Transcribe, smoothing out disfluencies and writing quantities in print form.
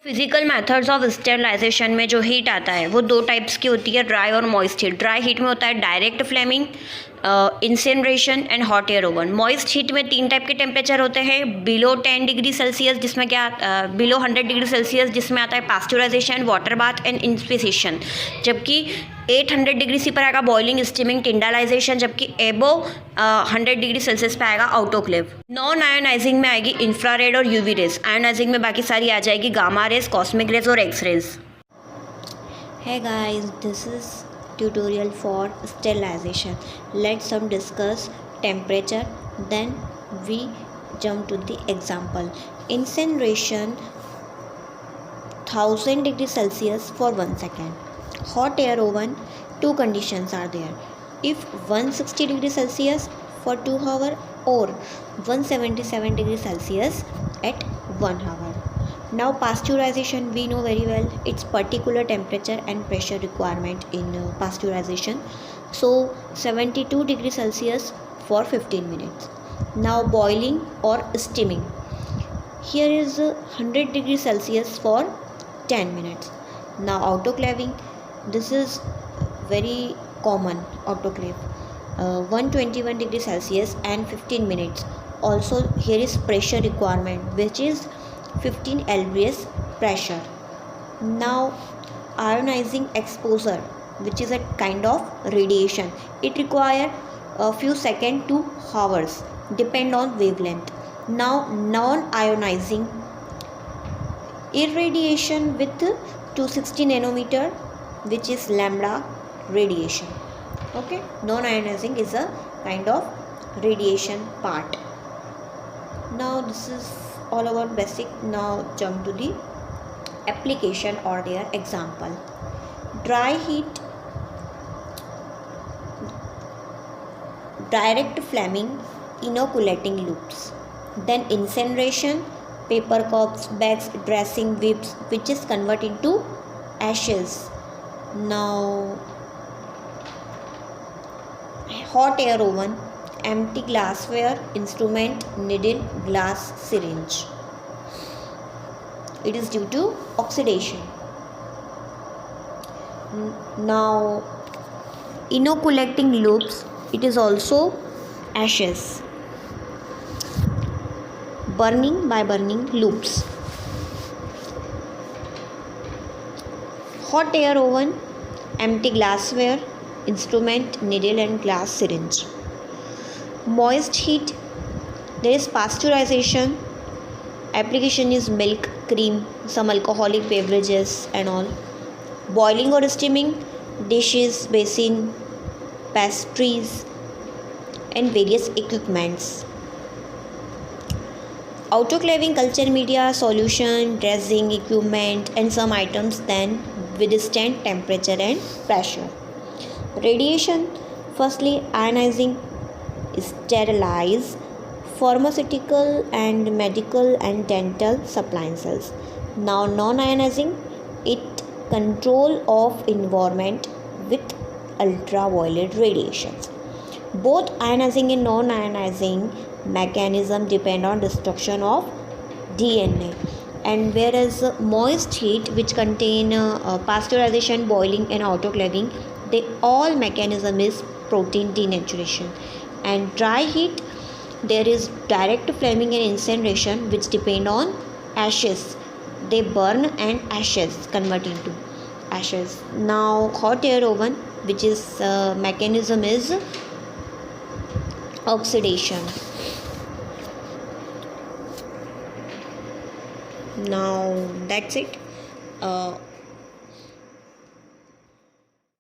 Physical methods of sterilisation में जो heat आता है वो दो टाइप्स की होती है, ड्राई और मॉइस्ट हीट। ड्राई हीट में होता है direct flaming, incineration and hot air oven. Moist heat में तीन टाइप के टेम्परेचर होते हैं, बिलो 10 डिग्री सेल्सियस जिसमें क्या बिलो 100 डिग्री सेल्सियस जिसमें आता है पास्चुराइजेशन, वाटर बाथ एंड इंस्पेसेशन, जबकि 800 डिग्री सी पर आएगा बॉइलिंग, स्टीमिंग, टिंडालाइजेशन, जबकि एबो 100 डिग्री सेल्सियस पे आएगा आउटोक्लेव। नॉन आयोनाइजिंग में आएगी इंफ्रारेड और यूवी रेज। आयोनाइजिंग में बाकी सारी आ जाएगी गामा रेज, कॉस्मिक रेज और X rays. Hey guys, this is tutorial for sterilization. Let's some discuss temperature, then we jump to the example. Incineration 1000 degree Celsius for 1 second. Hot air oven, two conditions are there. If 160 degree Celsius for 2 hour or 177 degree Celsius at 1 hour. Now pasteurization, we know very well its particular temperature and pressure requirement in pasteurization. So 72 degree Celsius for 15 minutes. Now boiling or steaming, here is 100 degree Celsius for 10 minutes. Now autoclaving, this is very common autoclave, 121 degree Celsius and 15 minutes. Also here is pressure requirement which is 15 lbs pressure. Now ionizing exposure, which is a kind of radiation, it require a few seconds to hours depend on wavelength. Now non ionizing irradiation with 260 nanometer, which is lambda radiation. Okay, non ionizing is a kind of radiation part. Now this is all about basic. Now jump to the application or their example. Dry heat, direct flaming, inoculating loops. Then incineration, paper cups, bags, dressing, whips, which is converted into ashes. Now hot air oven, empty glassware, instrument, needle, glass, syringe. It is due to oxidation. Now inoculating loops, it is also ashes. Burning by burning loops. Hot air oven, empty glassware, instrument, needle and glass, syringe. Moist heat, there is pasteurization, application is milk, cream, some alcoholic beverages and all. Boiling or steaming, dishes, basin, pastries and various equipments. Autoclaving, culture media, solution, dressing, equipment and some items then withstand temperature and pressure. Radiation, firstly ionizing, sterilize pharmaceutical and medical and dental appliances. Now non-ionizing, it control of environment with ultraviolet radiations. Both ionizing and non-ionizing mechanism depend on destruction of DNA, and whereas moist heat, which contain pasteurization, boiling and autoclaving, they all mechanism is protein denaturation. And dry heat, there is direct flaming and incineration, which depend on ashes. They burn and ashes convert into ashes. Now hot air oven, which is mechanism is oxidation. Now that's it.